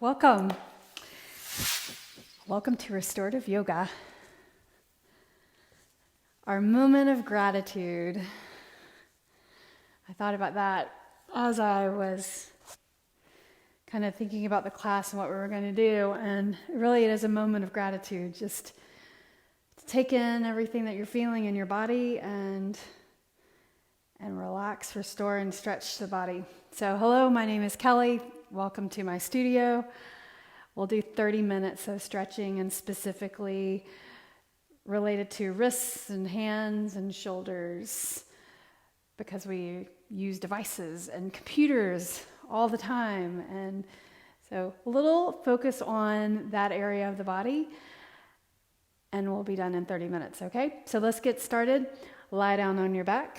Welcome. Welcome to Restorative Yoga. Our moment of gratitude. I thought about that as I was kind of thinking about the class and what we were going to do, and really it is a moment of gratitude. Just to take in everything that you're feeling in your body and relax, restore, and stretch the body. So hello, my name is Kelly. Welcome to my studio. We'll do 30 minutes of stretching and specifically related to wrists and hands and shoulders because we use devices and computers all the time. And so a little focus on that area of the body and we'll be done in 30 minutes, okay? So let's get started. Lie down on your back.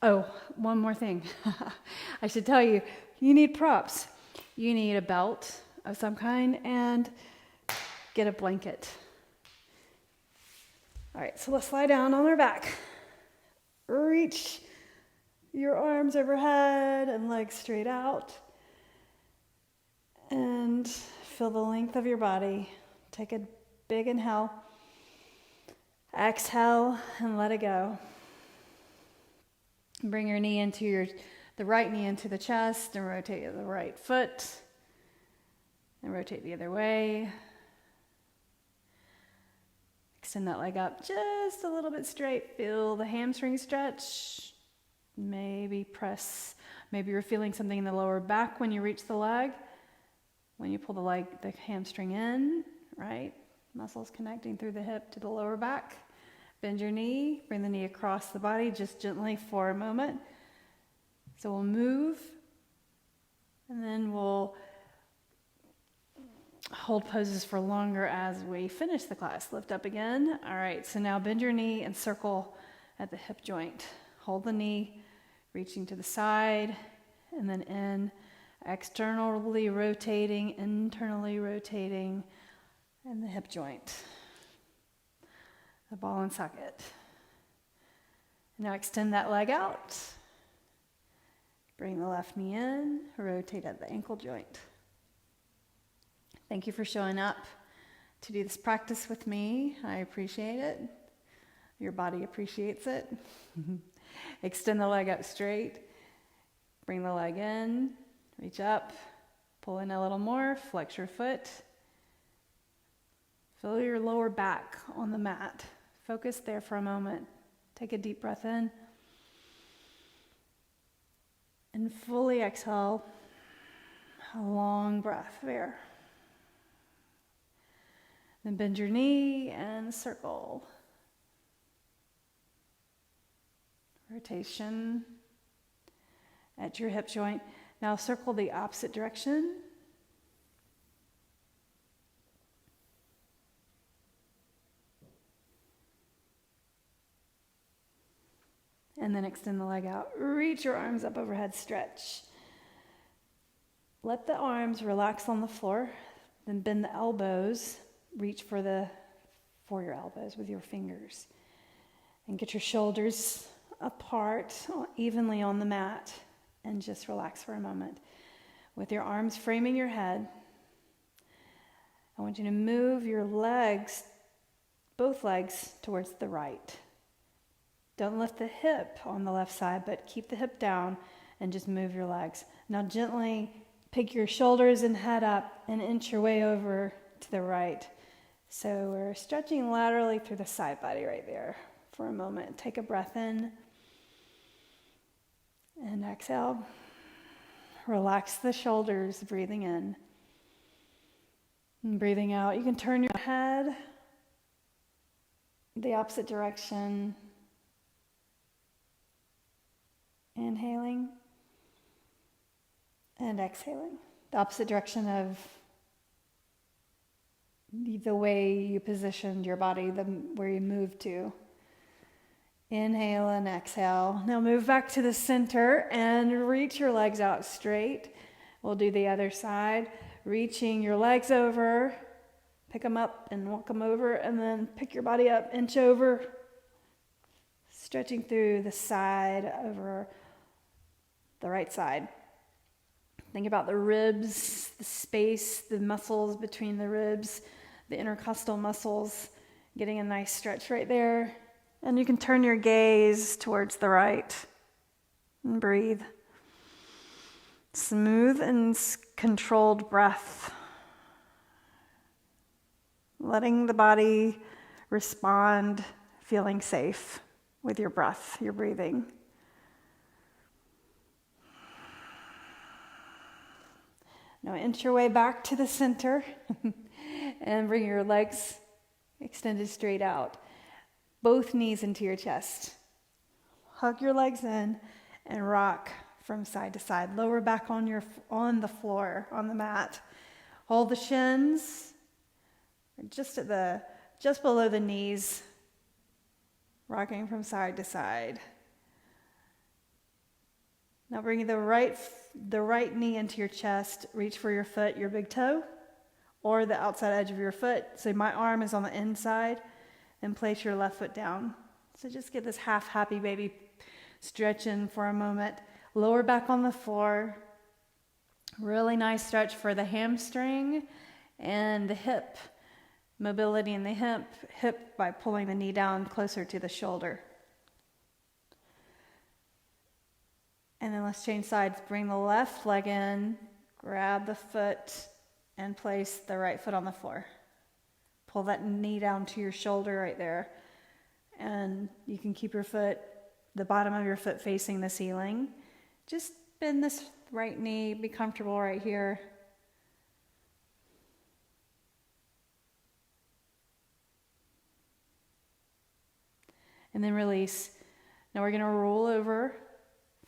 Oh, one more thing. I should tell you, you need props. You need a belt of some kind and get a blanket. All right, so let's lie down on our back. Reach your arms overhead and legs straight out. And feel the length of your body. Take a big inhale. Exhale and let it go. Bring your knee into the right knee into the chest and rotate the right foot. And rotate the other way. Extend that leg up just a little bit straight. Feel the hamstring stretch. Maybe you're feeling something in the lower back when you reach the leg. When you pull the hamstring in, right? Muscles connecting through the hip to the lower back. Bend your knee, bring the knee across the body just gently for a moment. So we'll move, and then we'll hold poses for longer as we finish the class. Lift up again. All right, so now bend your knee and circle at the hip joint. Hold the knee, reaching to the side, and then in, externally rotating, internally rotating, and the hip joint. The ball and socket. Now extend that leg out. Bring the left knee in, rotate at the ankle joint. Thank you for showing up to do this practice with me. I appreciate it. Your body appreciates it. Extend the leg up straight. Bring the leg in, reach up, pull in a little more, flex your foot. Feel your lower back on the mat. Focus there for a moment. Take a deep breath in. And fully exhale. A long breath there. Then bend your knee and circle. Rotation at your hip joint. Now circle the opposite direction. And then extend the leg out. Reach your arms up overhead, stretch. Let the arms relax on the floor. Then bend the elbows. Reach for your elbows with your fingers. And get your shoulders apart evenly on the mat. And just relax for a moment. With your arms framing your head, I want you to move your legs, both legs, towards the right. Don't lift the hip on the left side, but keep the hip down and just move your legs. Now gently pick your shoulders and head up and inch your way over to the right. So we're stretching laterally through the side body right there for a moment. Take a breath in and exhale. Relax the shoulders, breathing in and breathing out. You can turn your head the opposite direction. Inhaling and exhaling. The opposite direction of the way you positioned your body, where you moved to. Inhale and exhale. Now move back to the center and reach your legs out straight. We'll do the other side. Reaching your legs over. Pick them up and walk them over, and then pick your body up, inch over. Stretching through the side over the right side. Think about the ribs, the space, the muscles between the ribs, the intercostal muscles, getting a nice stretch right there. And you can turn your gaze towards the right and breathe. Smooth and controlled breath. Letting the body respond, feeling safe with your breath, your breathing. Now inch your way back to the center and bring your legs extended straight out. Both knees into your chest. Hug your legs in and rock from side to side. Lower back on the floor, on the mat. Hold the shins just below the knees, rocking from side to side. Now bring the right knee into your chest. Reach for your foot, your big toe, or the outside edge of your foot. So my arm is on the inside, and place your left foot down. So just get this half happy baby stretching for a moment. Lower back on the floor. Really nice stretch for the hamstring and the hip. Mobility in the hip by pulling the knee down closer to the shoulder. And then let's change sides. Bring the left leg in, grab the foot, and place the right foot on the floor. Pull that knee down to your shoulder right there. And you can keep the bottom of your foot facing the ceiling. Just bend this right knee, be comfortable right here. And then release. Now we're going to roll over.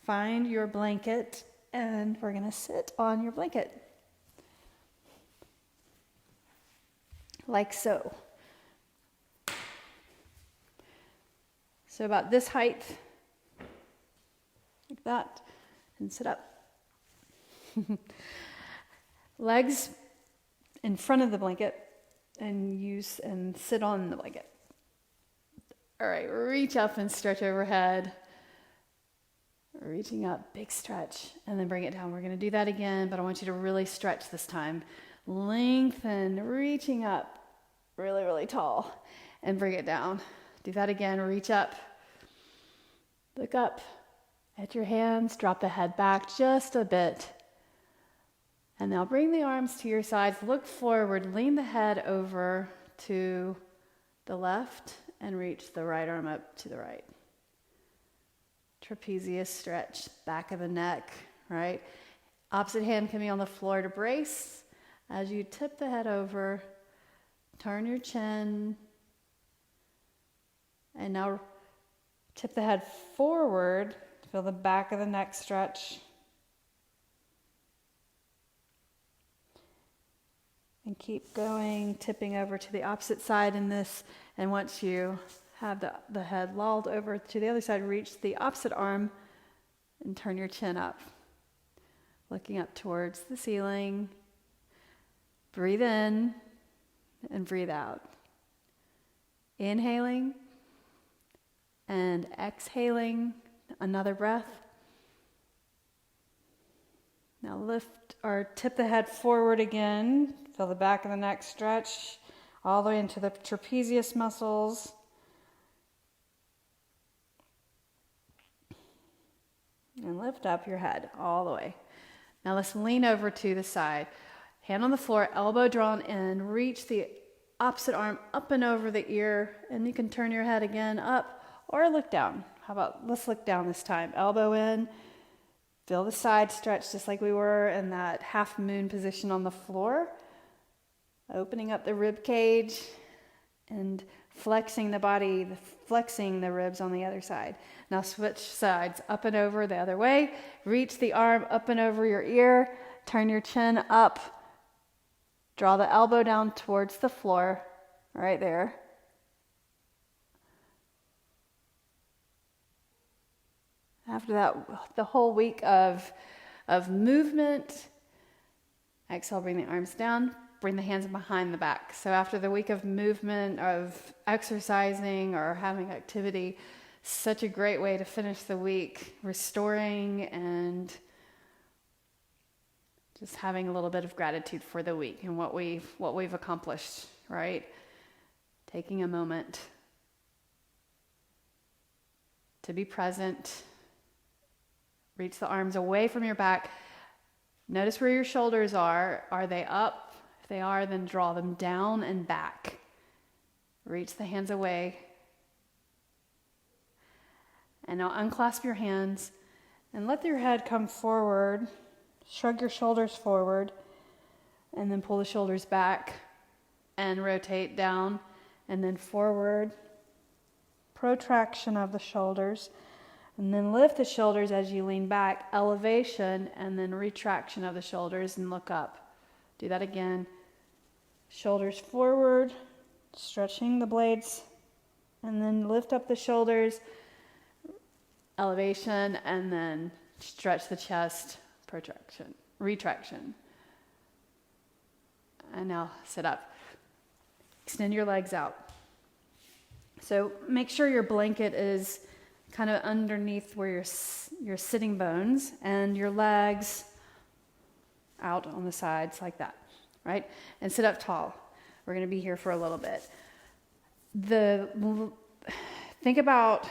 Find your blanket, and we're going to sit on your blanket. Like so. So about this height, like that, and sit up. Legs in front of the blanket, and sit on the blanket. All right, reach up and stretch overhead. Reaching up, big stretch, and then bring it down. We're going to do that again, but I want you to really stretch this time. Lengthen, reaching up, really, really tall, and bring it down. Do that again, reach up, look up at your hands, drop the head back just a bit. And now bring the arms to your sides, look forward, lean the head over to the left, and reach the right arm up to the right. Trapezius stretch, back of the neck, right? Opposite hand can be on the floor to brace. As you tip the head over, turn your chin, and now tip the head forward. Feel the back of the neck stretch. And keep going, tipping over to the opposite side in this, and once you have the head lolled over to the other side, reach the opposite arm and turn your chin up. Looking up towards the ceiling. Breathe in and breathe out. Inhaling and exhaling. Another breath. Now lift or tip the head forward again. Feel the back of the neck stretch all the way into the trapezius muscles. And lift up your head all the way. Now let's lean over to the side. Hand on the floor, elbow drawn in. Reach the opposite arm up and over the ear. And you can turn your head again up or look down. How about let's look down this time. Elbow in. Feel the side stretch just like we were in that half moon position on the floor. Opening up the rib cage and flexing the body, flexing the ribs on the other side. Now switch sides, up and over the other way. Reach the arm up and over your ear. Turn your chin up. Draw the elbow down towards the floor, right there. After that, the whole week of movement, exhale, bring the arms down. Bring the hands behind the back. So after the week of movement, of exercising or having activity, such a great way to finish the week, restoring and Just having a little bit of gratitude for the week and what we've accomplished, right? Taking a moment to be present. Reach the arms away from your back. Notice where your shoulders are. Are they up? If they are, then draw them down and back. Reach the hands away. And now unclasp your hands and let your head come forward. Shrug your shoulders forward and then pull the shoulders back and rotate down and then forward. Protraction of the shoulders. And then lift the shoulders as you lean back. Elevation and then retraction of the shoulders and look up. Do that again. Shoulders forward, stretching the blades. And then lift up the shoulders. Elevation and then stretch the chest. Protraction, retraction. And now sit up. Extend your legs out. So make sure your blanket is kind of underneath where your sitting bones and your legs out on the sides like that, right? And sit up tall. We're going to be here for a little bit. Think about,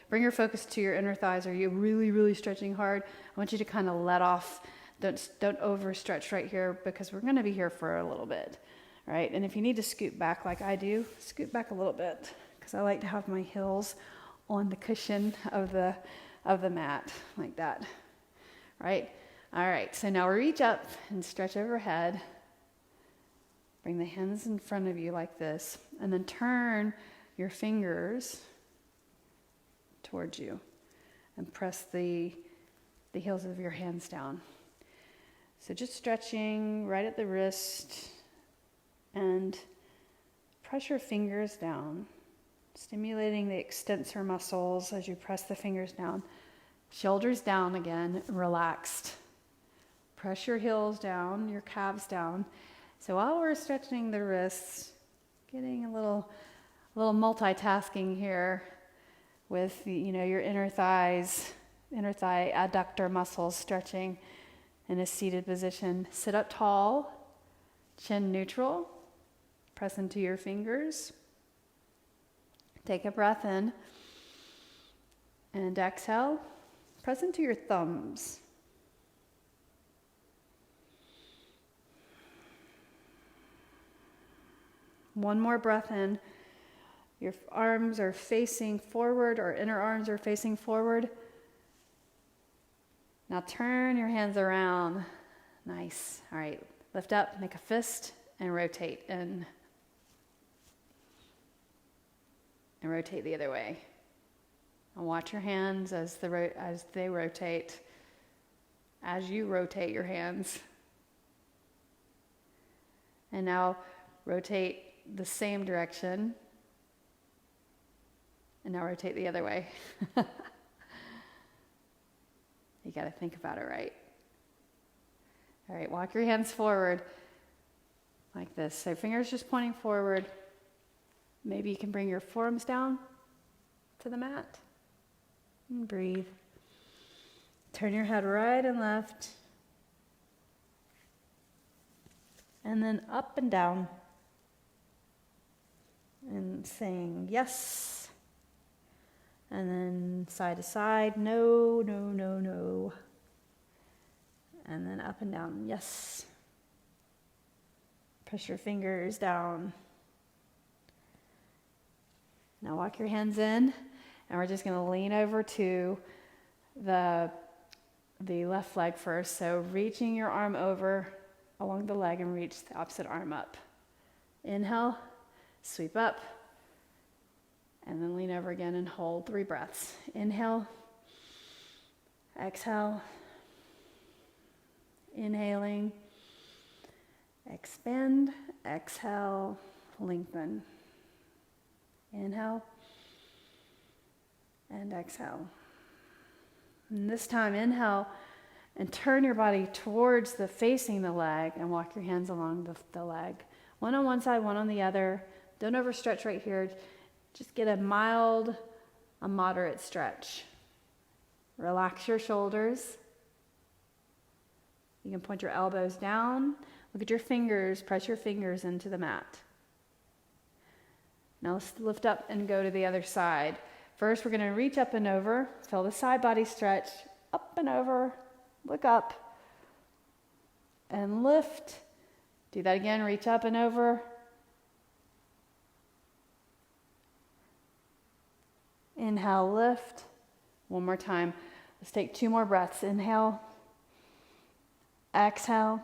bring your focus to your inner thighs. Are you really, really stretching hard? I want you to kind of let off. Don't overstretch right here because we're going to be here for a little bit, right? And if you need to scoot back like I do, scoot back a little bit because I like to have my heels on the cushion of the mat like that, right? All right, so now reach up and stretch overhead. Bring the hands in front of you like this, and then turn your fingers towards you and press the heels of your hands down. So just stretching right at the wrist and press your fingers down, stimulating the extensor muscles as you press the fingers down. Shoulders down again, relaxed. Press your heels down, your calves down. So while we're stretching the wrists, getting a little multitasking here with your inner thigh adductor muscles stretching in a seated position. Sit up tall, chin neutral, press into your fingers. Take a breath in and exhale. Press into your thumbs. One more breath in. Your arms are facing forward, or inner arms are facing forward. Now turn your hands around. Nice. All right. Lift up, make a fist, and rotate in. And rotate the other way. And watch your hands as they rotate. As you rotate your hands. And now rotate the same direction. And now rotate the other way. You got to think about it right. All right, walk your hands forward like this. So fingers just pointing forward. Maybe you can bring your forearms down to the mat. And breathe. Turn your head right and left. And then up and down. And saying yes. And then side to side, no, no, no, no. And then up and down, yes. Press your fingers down. Now walk your hands in, and we're just going to lean over to the left leg first. So reaching your arm over along the leg and reach the opposite arm up. Inhale, sweep up. And then lean over again and hold 3 breaths. Inhale, exhale, inhaling, expand, exhale, lengthen. Inhale, and exhale. And this time, inhale, and turn your body towards facing the leg and walk your hands along the leg. One on one side, one on the other. Don't overstretch right here. Just get a moderate stretch. Relax your shoulders. You can point your elbows down. Look at your fingers. Press your fingers into the mat. Now let's lift up and go to the other side. First, we're going to reach up and over. Feel the side body stretch. Up and over. Look up. And lift. Do that again. Reach up and over. Inhale, lift. One more time. Let's take 2 more breaths. Inhale. Exhale.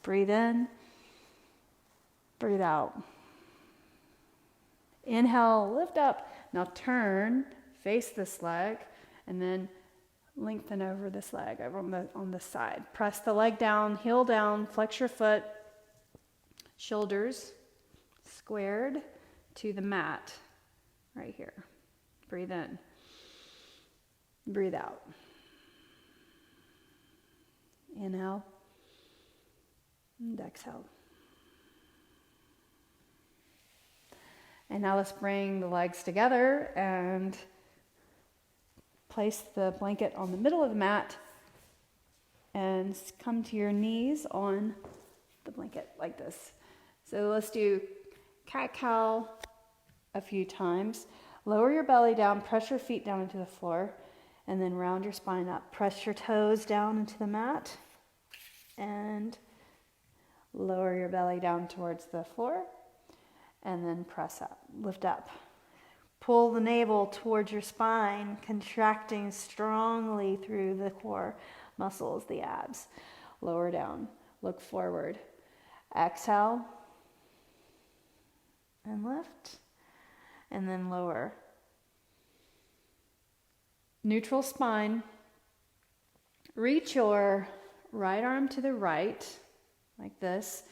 Breathe in. Breathe out. Inhale, lift up. Now turn, face this leg, and then lengthen over this leg over on this side. Press the leg down, heel down, flex your foot, shoulders squared to the mat right here. Breathe in. Breathe out. Inhale and exhale. And now let's bring the legs together and place the blanket on the middle of the mat and come to your knees on the blanket like this. So let's do cat-cow a few times. Lower your belly down, press your feet down into the floor, and then round your spine up. Press your toes down into the mat and lower your belly down towards the floor. And then press up, lift up. Pull the navel towards your spine, contracting strongly through the core muscles, the abs. Lower down, look forward. Exhale and lift, and then lower. Neutral spine. Reach your right arm to the right, like this,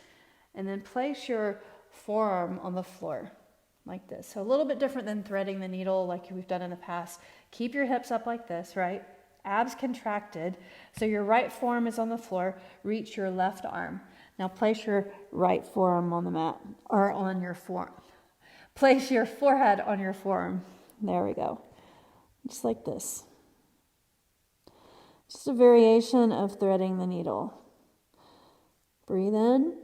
and then place your forearm on the floor like this. So a little bit different than threading the needle like we've done in the past. Keep your hips up like this, right? Abs contracted. So your right forearm is on the floor. Reach your left arm. Now place your right forearm on the mat, or on your forearm. Place your forehead on your forearm. There we go. Just like this. Just a variation of threading the needle. Breathe in.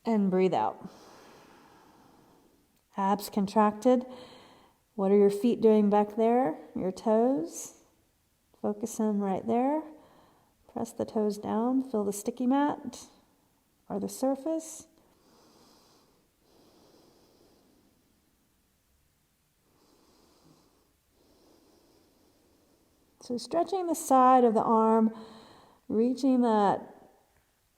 And breathe out. Abs contracted. What are your feet doing back there? Your toes. Focus in right there. Press the toes down. Feel the sticky mat or the surface. So stretching the side of the arm, reaching that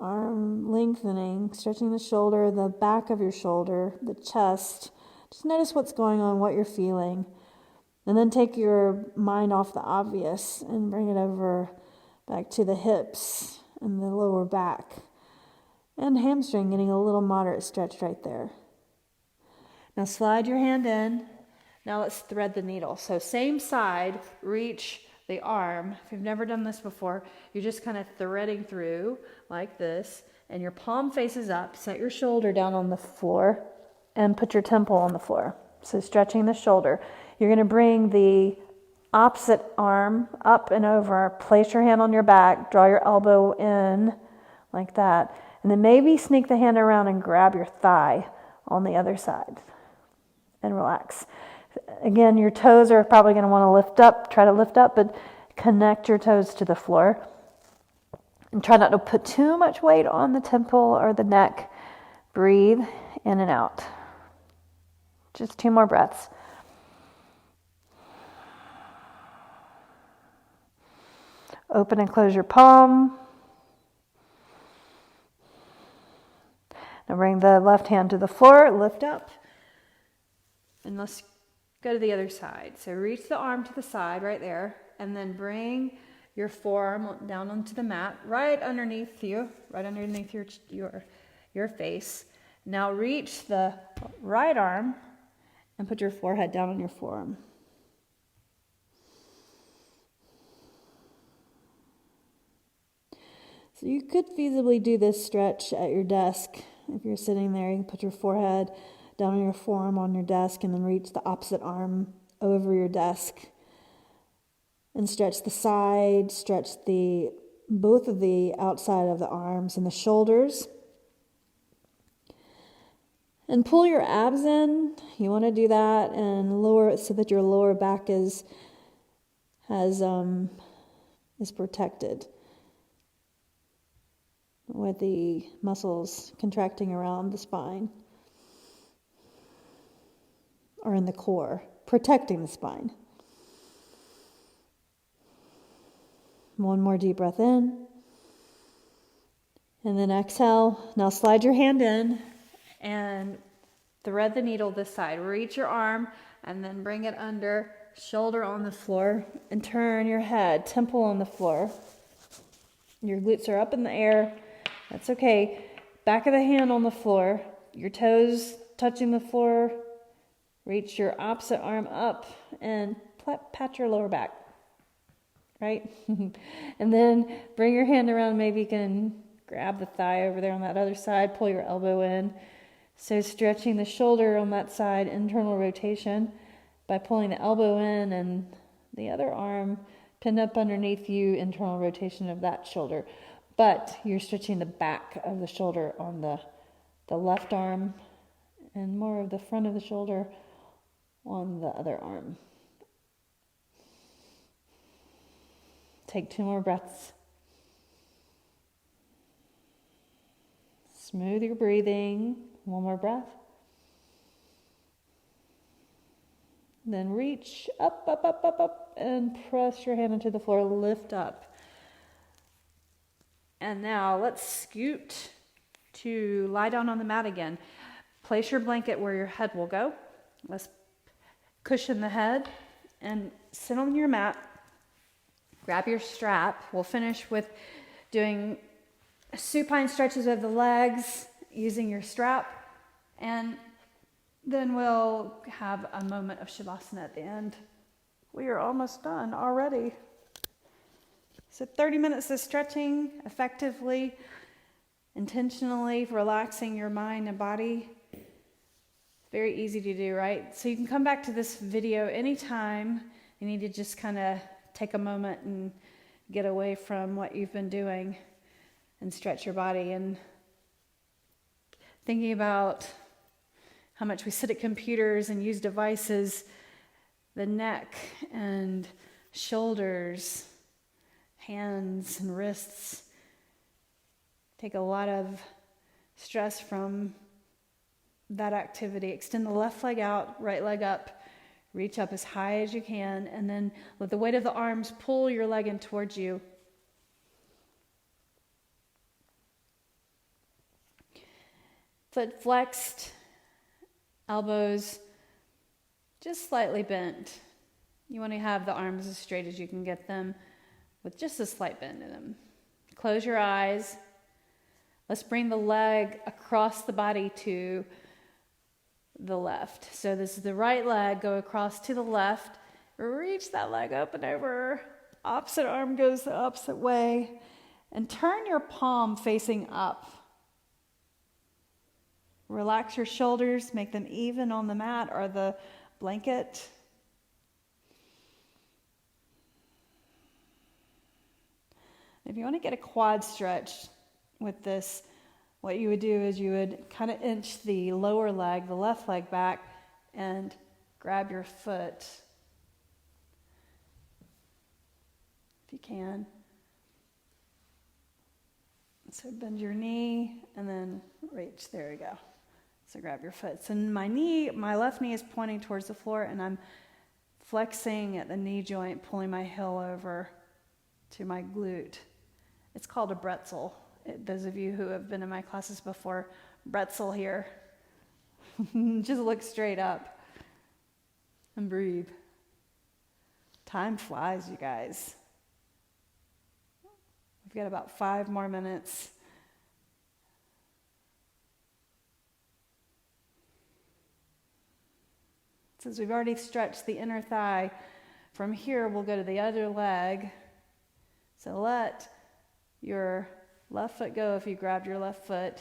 arm lengthening, stretching the shoulder, the back of your shoulder, the chest. Just notice what's going on, what you're feeling. And then take your mind off the obvious and bring it over back to the hips and the lower back. And hamstring, getting a little moderate stretch right there. Now slide your hand in. Now let's thread the needle. So same side, reach the arm. If you've never done this before, you're just kind of threading through like this, and your palm faces up. Set your shoulder down on the floor and put your temple on the floor. So stretching the shoulder. You're going to bring the opposite arm up and over. Place your hand on your back. Draw your elbow in like that. And then maybe sneak the hand around and grab your thigh on the other side. And relax. Again, your toes are probably going to want to lift up. Try to lift up, but connect your toes to the floor. And try not to put too much weight on the temple or the neck. Breathe in and out. Just 2 more breaths. Open and close your palm. Now bring the left hand to the floor, lift up. And let's go to the other side. So reach the arm to the side right there, and then bring your forearm down onto the mat, right underneath you, right underneath your face. Now reach the right arm and put your forehead down on your forearm. So you could feasibly do this stretch at your desk. If you're sitting there, you can put your forehead down on your forearm on your desk and then reach the opposite arm over your desk and stretch the side, stretch the both of the outside of the arms and the shoulders. And pull your abs in. You want to do that and lower it so that your lower back is protected with the muscles contracting around the spine or in the core, protecting the spine. One more deep breath in. And then exhale. Now slide your hand in and thread the needle this side. Reach your arm and then bring it under, shoulder on the floor, and turn your head, temple on the floor. Your glutes are up in the air. That's okay. Back of the hand on the floor, your toes touching the floor. Reach your opposite arm up and pat your lower back. Right? And then bring your hand around. Maybe you can grab the thigh over there on that other side. Pull your elbow in. So stretching the shoulder on that side, internal rotation, by pulling the elbow in and the other arm pinned up underneath you, internal rotation of that shoulder. But you're stretching the back of the shoulder on the left arm and more of the front of the shoulder on the other arm. Take 2 more breaths. Smooth your breathing. 1 more breath. Then reach up, up, up, up, up, and press your hand into the floor. Lift up. And now let's scoot to lie down on the mat again. Place your blanket where your head will go. Let's cushion the head and sit on your mat. Grab your strap. We'll finish with doing supine stretches of the legs using your strap. And then we'll have a moment of Shavasana at the end. We are almost done already. So 30 minutes of stretching effectively, intentionally relaxing your mind and body. Very easy to do, right? So you can come back to this video anytime you need to just kind of take a moment and get away from what you've been doing and stretch your body. And thinking about how much we sit at computers and use devices, the neck and shoulders, hands and wrists take a lot of stress from that activity. Extend the left leg out, right leg up. Reach up as high as you can, and then with the weight of the arms, pull your leg in towards you. Foot flexed, elbows just slightly bent. You want to have the arms as straight as you can get them with just a slight bend in them. Close your eyes. Let's bring the leg across the body to the left. So this is the right leg, go across to the left, reach that leg up and over, opposite arm goes the opposite way, and turn your palm facing up. Relax your shoulders, make them even on the mat or the blanket. If you want to get a quad stretch with this, what you would do is you would kind of inch the lower leg, the left leg back, and grab your foot, if you can. So bend your knee and then reach. There we go. So grab your foot. So my left knee is pointing towards the floor, and I'm flexing at the knee joint, pulling my heel over to my glute. It's called a bretzel. Those of you who have been in my classes before, bretzel here. Just look straight up and breathe. Time flies, you guys. We've got about 5 more minutes. Since we've already stretched the inner thigh, from here we'll go to the other leg. So let your left foot go if you grabbed your left foot.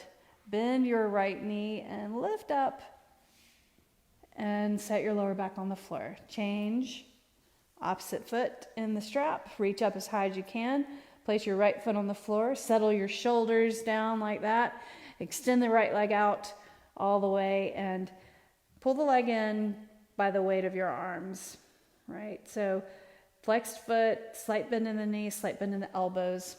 Bend your right knee and lift up and set your lower back on the floor. Change. Opposite foot in the strap. Reach up as high as you can. Place your right foot on the floor. Settle your shoulders down like that. Extend the right leg out all the way and pull the leg in by the weight of your arms, right? So flexed foot, slight bend in the knees, slight bend in the elbows.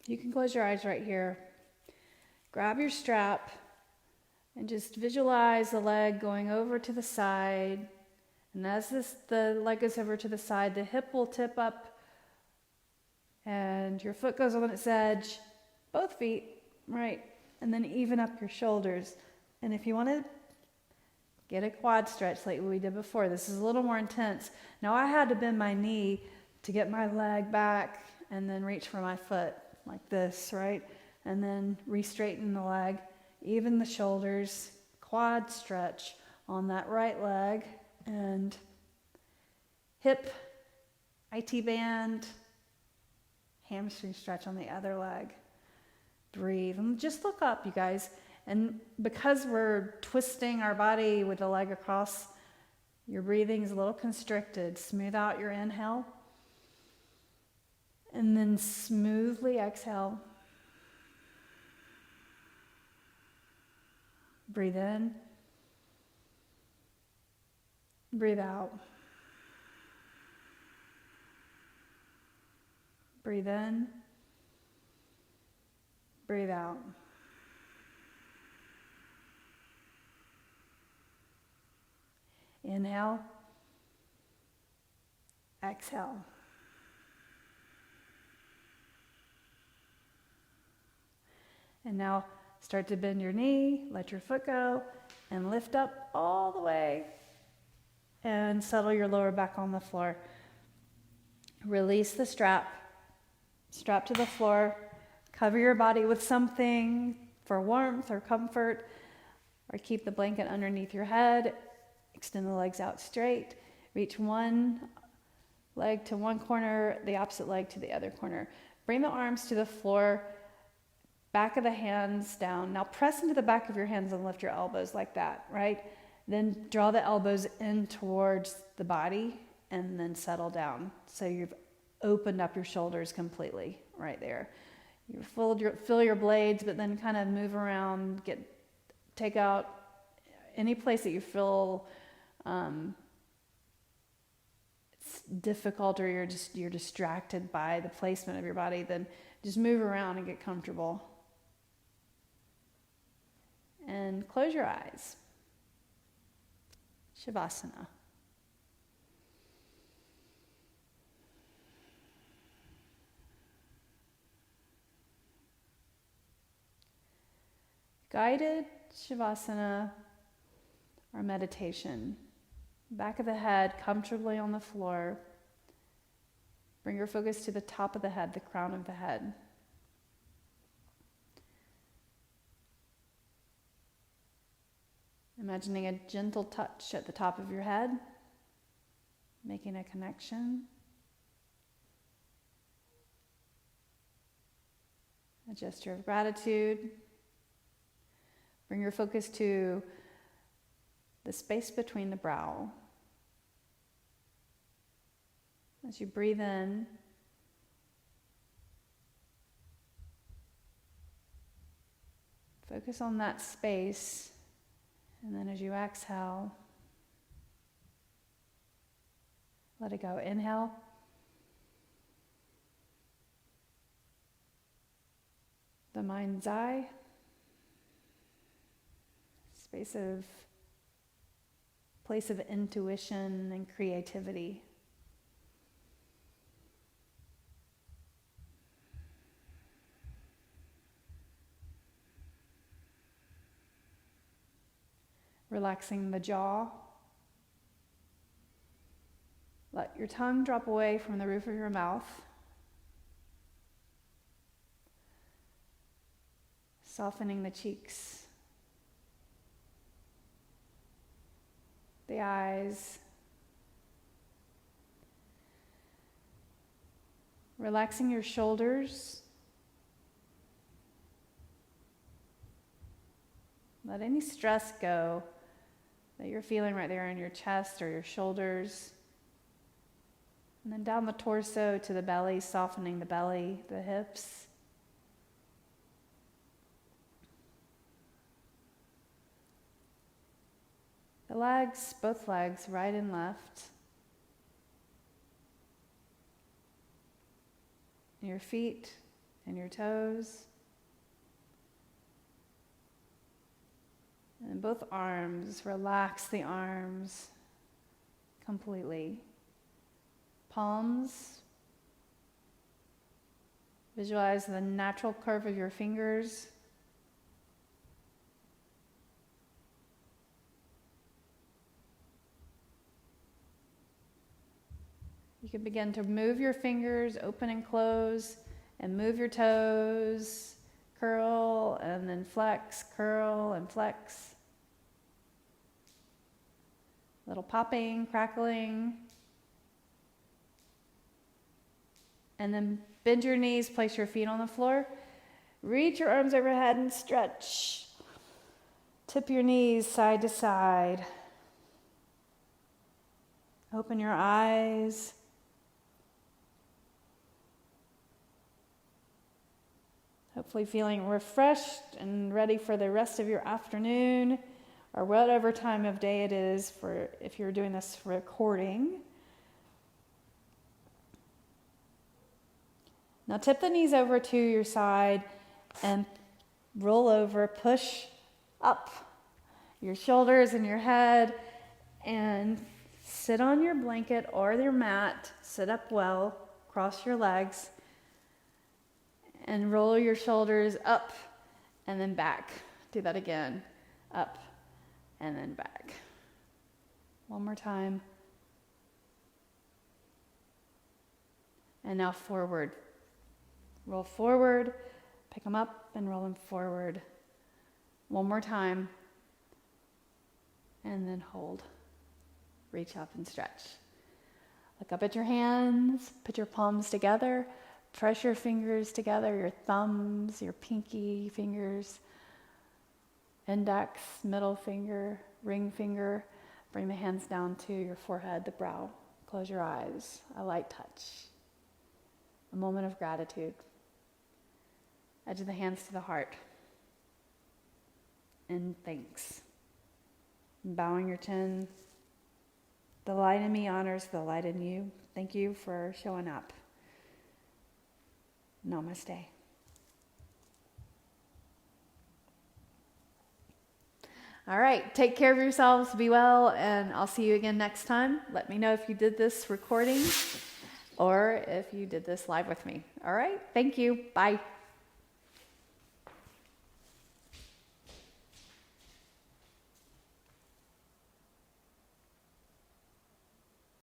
You can close your eyes right here. Grab your strap and just visualize the leg going over to the side. And as the leg goes over to the side, the hip will tip up and your foot goes on its edge, both feet, right? And then even up your shoulders. And if you want to get a quad stretch like we did before, this is a little more intense. Now I had to bend my knee to get my leg back and then reach for my foot like this, right? And then re-straighten the leg, even the shoulders, quad stretch on that right leg, and hip, IT band, hamstring stretch on the other leg. Breathe and just look up, you guys. And because we're twisting our body with the leg across, your breathing is a little constricted. Smooth out your inhale. And then smoothly exhale. Breathe in. Breathe out. Breathe in. Breathe out. Inhale. Exhale. And now start to bend your knee, let your foot go, and lift up all the way. And settle your lower back on the floor. Release the strap. Strap to the floor. Cover your body with something for warmth or comfort, or keep the blanket underneath your head. Extend the legs out straight. Reach one leg to one corner, the opposite leg to the other corner. Bring the arms to the floor. Back of the hands down. Now press into the back of your hands and lift your elbows like that, right? Then draw the elbows in towards the body and then settle down. So you've opened up your shoulders completely right there. You fill your blades, but then kind of move around, take out any place that you feel it's difficult or you're distracted by the placement of your body. Then just move around and get comfortable. And close your eyes. Shavasana. Guided Shavasana or meditation. Back of the head comfortably on the floor. Bring your focus to the top of the head, the crown of the head. Imagining a gentle touch at the top of your head, making a connection. A gesture of gratitude. Bring your focus to the space between the brow. As you breathe in, focus on that space. And then as you exhale, let it go. Inhale. The mind's eye. Place of intuition and creativity. Relaxing the jaw. Let your tongue drop away from the roof of your mouth. Softening the cheeks, the eyes, Relaxing your shoulders. Let any stress go that you're feeling right there in your chest or your shoulders. And then down the torso to the belly, softening the belly, the hips. The legs, both legs, right and left. Your feet and your toes. And both arms, relax the arms completely. Palms. Visualize the natural curve of your fingers. You can begin to move your fingers, open and close, and move your toes, curl and then flex, curl and flex. Little popping, crackling. And then bend your knees, place your feet on the floor. Reach your arms overhead and stretch. Tip your knees side to side. Open your eyes. Hopefully feeling refreshed and ready for the rest of your afternoon or whatever time of day it is for if you're doing this recording. Now tip the knees over to your side and roll over, push up your shoulders and your head and sit on your blanket or your mat. Sit up well, cross your legs. And roll your shoulders up and then back. Do that again. Up and then back. One more time. And now forward. Roll forward, pick them up and roll them forward. One more time. And then hold. Reach up and stretch. Look up at your hands. Put your palms together. Press your fingers together, your thumbs, your pinky fingers, index, middle finger, ring finger. Bring the hands down to your forehead, the brow. Close your eyes. A light touch. A moment of gratitude. Edge of the hands to the heart. And thanks. Bowing your chin. The light in me honors the light in you. Thank you for showing up. Namaste. All right, take care of yourselves, be well, and I'll see you again next time. Let me know if you did this recording or if you did this live with me. All right, thank you. Bye.